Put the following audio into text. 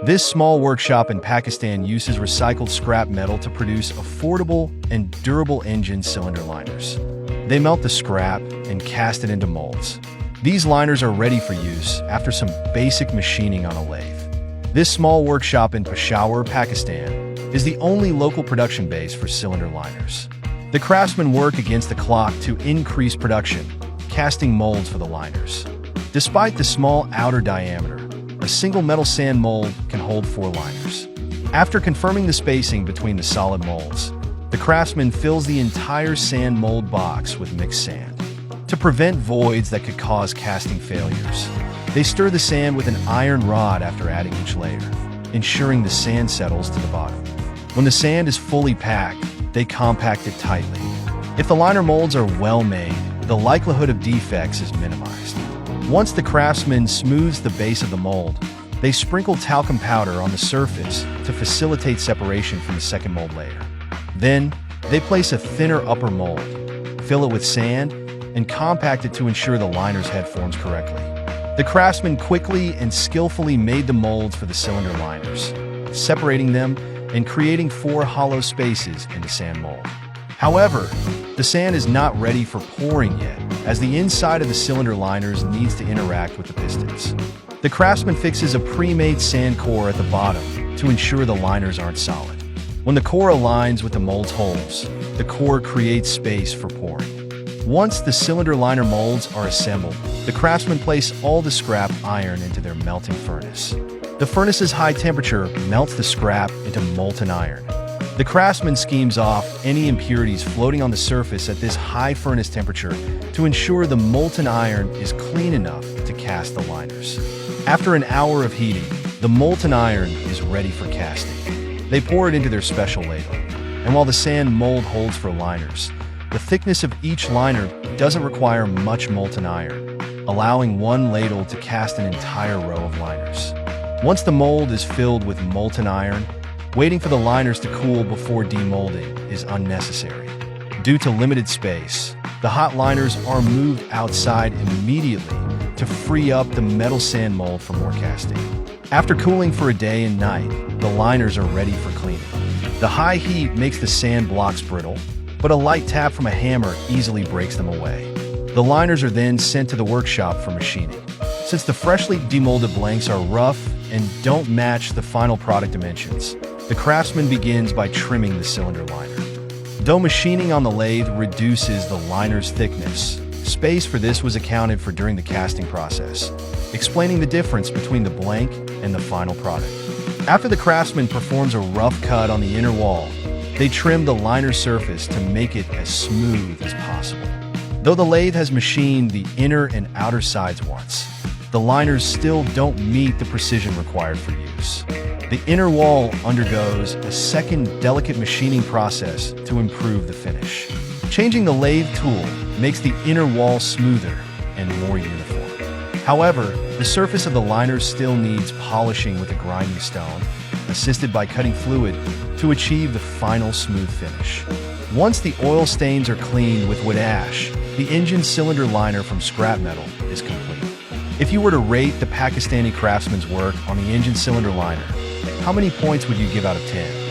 This small workshop in Pakistan uses recycled scrap metal to produce affordable and durable engine cylinder liners. They melt the scrap and cast it into molds. These liners are ready for use after some basic machining on a lathe. This small workshop in Peshawar, Pakistan, is the only local production base for cylinder liners. The craftsmen work against the clock to increase production, casting molds for the liners. Despite the small outer diameter, a single metal sand mold can hold 4 liners. After confirming the spacing between the solid molds, the craftsman fills the entire sand mold box with mixed sand. To prevent voids that could cause casting failures, they stir the sand with an iron rod after adding each layer, ensuring the sand settles to the bottom. When the sand is fully packed, they compact it tightly. If the liner molds are well made, the likelihood of defects is minimized. Once the craftsman smooths the base of the mold, they sprinkle talcum powder on the surface to facilitate separation from the second mold layer. Then, they place a thinner upper mold, fill it with sand, and compact it to ensure the liner's head forms correctly. The craftsman quickly and skillfully made the molds for the cylinder liners, separating them and creating 4 hollow spaces in the sand mold. However, the sand is not ready for pouring yet, as the inside of the cylinder liners needs to interact with the pistons. The craftsman fixes a pre-made sand core at the bottom to ensure the liners aren't solid. When the core aligns with the mold's holes, the core creates space for pouring. Once the cylinder liner molds are assembled, the craftsmen place all the scrap iron into their melting furnace. The furnace's high temperature melts the scrap into molten iron. The craftsman schemes off any impurities floating on the surface at this high furnace temperature to ensure the molten iron is clean enough to cast the liners. After an hour of heating, the molten iron is ready for casting. They pour it into their special ladle, and while the sand mold holds for liners, the thickness of each liner doesn't require much molten iron, allowing one ladle to cast an entire row of liners. Once the mold is filled with molten iron, waiting for the liners to cool before demolding is unnecessary. Due to limited space, the hot liners are moved outside immediately to free up the metal sand mold for more casting. After cooling for a day and night, the liners are ready for cleaning. The high heat makes the sand blocks brittle, but a light tap from a hammer easily breaks them away. The liners are then sent to the workshop for machining. Since the freshly demolded blanks are rough and don't match the final product dimensions, the craftsman begins by trimming the cylinder liner. Though machining on the lathe reduces the liner's thickness, space for this was accounted for during the casting process, explaining the difference between the blank and the final product. After the craftsman performs a rough cut on the inner wall, they trim the liner surface to make it as smooth as possible. Though the lathe has machined the inner and outer sides once, the liners still don't meet the precision required for use. The inner wall undergoes a second delicate machining process to improve the finish. Changing the lathe tool makes the inner wall smoother and more uniform. However, the surface of the liner still needs polishing with a grinding stone, assisted by cutting fluid, to achieve the final smooth finish. Once the oil stains are cleaned with wood ash, the engine cylinder liner from scrap metal is complete. If you were to rate the Pakistani craftsman's work on the engine cylinder liner, how many points would you give out of 10?